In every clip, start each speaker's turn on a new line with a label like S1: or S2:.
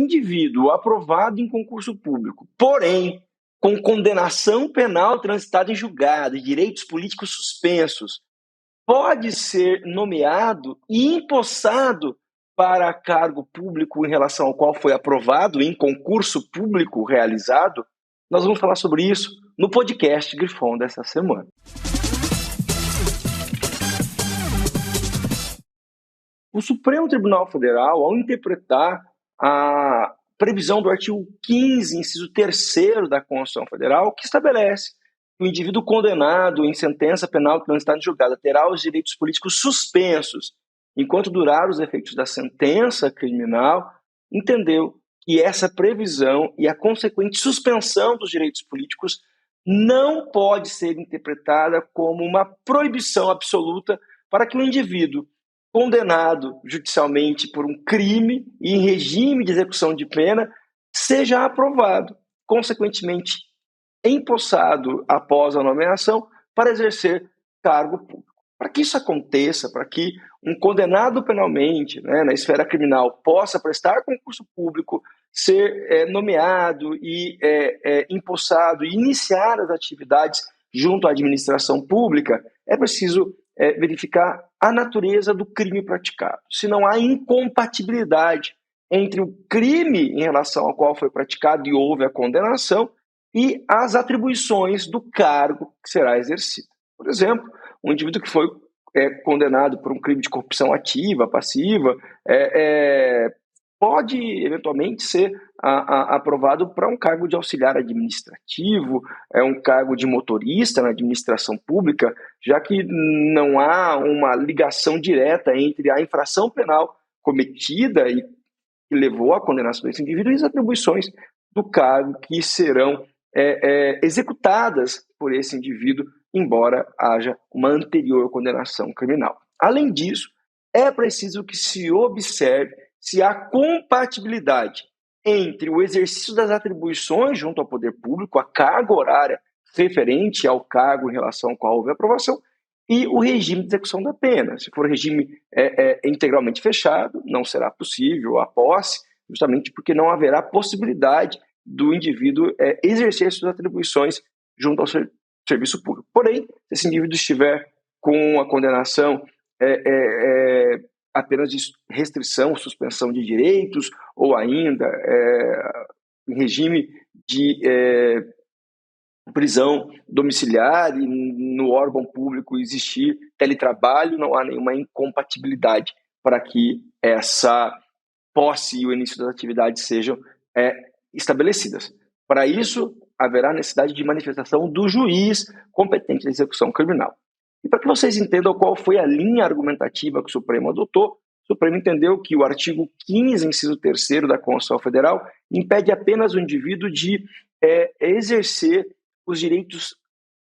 S1: indivíduo aprovado em concurso público, porém com condenação penal transitada em julgado e direitos políticos suspensos, pode ser nomeado e empossado para cargo público em relação ao qual foi aprovado em concurso público realizado? Nós vamos falar sobre isso no podcast Grifão dessa semana. O Supremo Tribunal Federal, ao interpretar a previsão do artigo 15, inciso 3º da Constituição Federal, que estabelece que o indivíduo condenado em sentença penal transitada em julgado terá os direitos políticos suspensos enquanto durar os efeitos da sentença criminal, entendeu que essa previsão e a consequente suspensão dos direitos políticos não pode ser interpretada como uma proibição absoluta para que o indivíduo condenado judicialmente por um crime e em regime de execução de pena seja aprovado, consequentemente empossado após a nomeação para exercer cargo público. Para que isso aconteça, para que um condenado penalmente, na esfera criminal, possa prestar concurso público, ser nomeado e empossado e iniciar as atividades junto à administração pública, é preciso verificar a natureza do crime praticado. Se não há incompatibilidade entre o crime em relação ao qual foi praticado e houve a condenação e as atribuições do cargo que será exercido. Por exemplo, um indivíduo que foi condenado por um crime de corrupção ativa, passiva, pode eventualmente ser aprovado para um cargo de auxiliar administrativo, um cargo de motorista na administração pública, já que não há uma ligação direta entre a infração penal cometida e que levou à condenação desse indivíduo e as atribuições do cargo que serão executadas por esse indivíduo, embora haja uma anterior condenação criminal. Além disso, é preciso que se observe se há compatibilidade entre o exercício das atribuições junto ao poder público, a carga horária referente ao cargo em relação ao qual houve aprovação, e o regime de execução da pena. Se for regime integralmente fechado, não será possível a posse, justamente porque não haverá possibilidade do indivíduo exercer suas atribuições junto ao serviço público. Porém, se esse indivíduo estiver com a condenação apenas de restrição, suspensão de direitos, ou ainda em regime de prisão domiciliar e no órgão público existir teletrabalho, não há nenhuma incompatibilidade para que essa posse e o início das atividades sejam estabelecidas. Para isso, haverá necessidade de manifestação do juiz competente na execução criminal. E para que vocês entendam qual foi a linha argumentativa que o Supremo adotou, o Supremo entendeu que o artigo 15, inciso 3º da Constituição Federal, impede apenas o indivíduo de exercer os direitos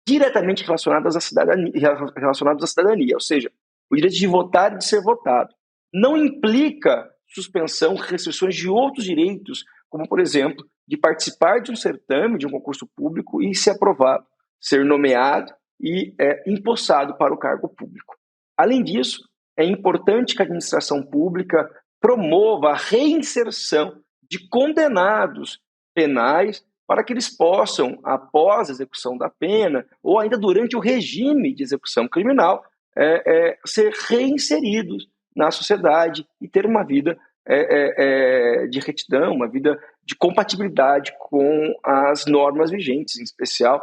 S1: diretamente relacionados à cidadania, ou seja, o direito de votar e de ser votado. Não implica suspensão, restrições de outros direitos, como, por exemplo, de participar de um certame, de um concurso público e ser aprovado, ser nomeado e empossado para o cargo público. Além disso, é importante que a administração pública promova a reinserção de condenados penais para que eles possam, após a execução da pena, ou ainda durante o regime de execução criminal, ser reinseridos na sociedade e ter uma vida de retidão, uma vida de compatibilidade com as normas vigentes, em especial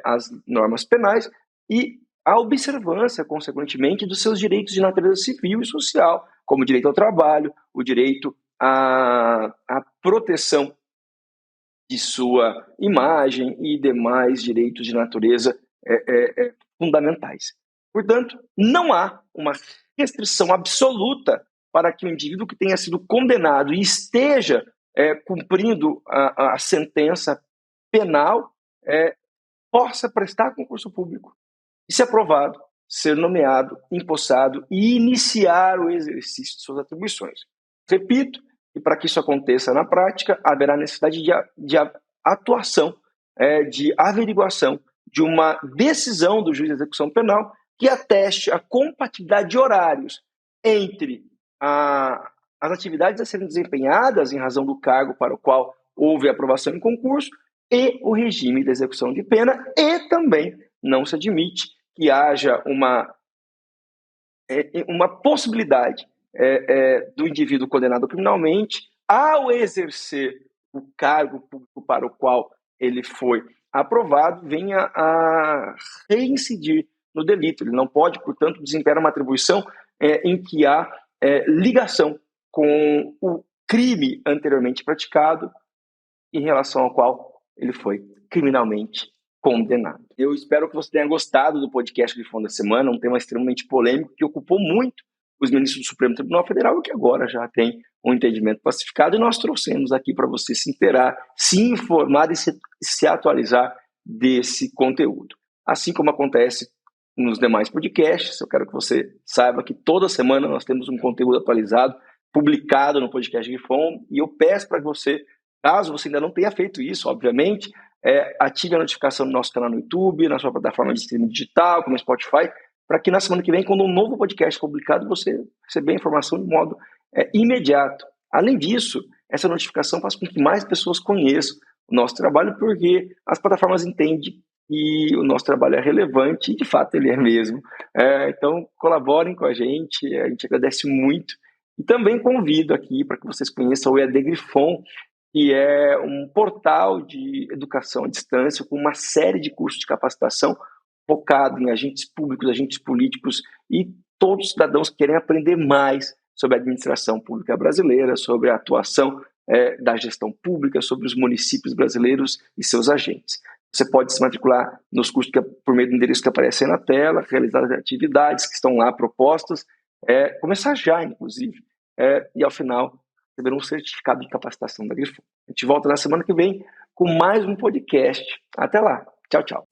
S1: as normas penais, e a observância, consequentemente, dos seus direitos de natureza civil e social, como o direito ao trabalho, o direito à proteção de sua imagem e demais direitos de natureza fundamentais. Portanto, não há uma restrição absoluta para que o indivíduo que tenha sido condenado e esteja cumprindo a sentença penal possa prestar concurso público e, se aprovado, ser nomeado, empossado e iniciar o exercício de suas atribuições. Repito, e para que isso aconteça na prática, haverá necessidade de atuação, de averiguação de uma decisão do juiz de execução penal que ateste a compatibilidade de horários entre a as atividades a serem desempenhadas em razão do cargo para o qual houve aprovação em concurso e o regime de execução de pena, e também não se admite que haja uma possibilidade do indivíduo condenado criminalmente, ao exercer o cargo público para o qual ele foi aprovado, venha a reincidir no delito. Ele não pode, portanto, desempenhar uma atribuição em que há ligação com o crime anteriormente praticado em relação ao qual ele foi criminalmente condenado. Eu espero que você tenha gostado do podcast Grifão da Semana, um tema extremamente polêmico que ocupou muito os ministros do Supremo Tribunal Federal e que agora já tem um entendimento pacificado, e nós trouxemos aqui para você se inteirar, se informar e se atualizar desse conteúdo. Assim como acontece nos demais podcasts, eu quero que você saiba que toda semana nós temos um conteúdo atualizado, publicado no podcast Grifão, e eu peço para que você, caso você ainda não tenha feito isso, obviamente, ative a notificação no nosso canal no YouTube, na sua plataforma de streaming digital, como Spotify, para que na semana que vem, quando um novo podcast for publicado, você receber a informação de modo imediato. Além disso, essa notificação faz com que mais pessoas conheçam o nosso trabalho, porque as plataformas entendem que o nosso trabalho é relevante, e de fato ele é mesmo. Então, colaborem com a gente agradece muito. E também convido aqui para que vocês conheçam o EAD Grifon, que é um portal de educação à distância com uma série de cursos de capacitação focado em agentes públicos, agentes políticos e todos os cidadãos que querem aprender mais sobre a administração pública brasileira, sobre a atuação da gestão pública, sobre os municípios brasileiros e seus agentes. Você pode se matricular nos cursos por meio do endereço que aparece aí na tela, realizar as atividades que estão lá propostas, começar já, inclusive, e ao final receber um certificado de capacitação da Grifon. A gente volta na semana que vem com mais um podcast. Até lá. Tchau, tchau.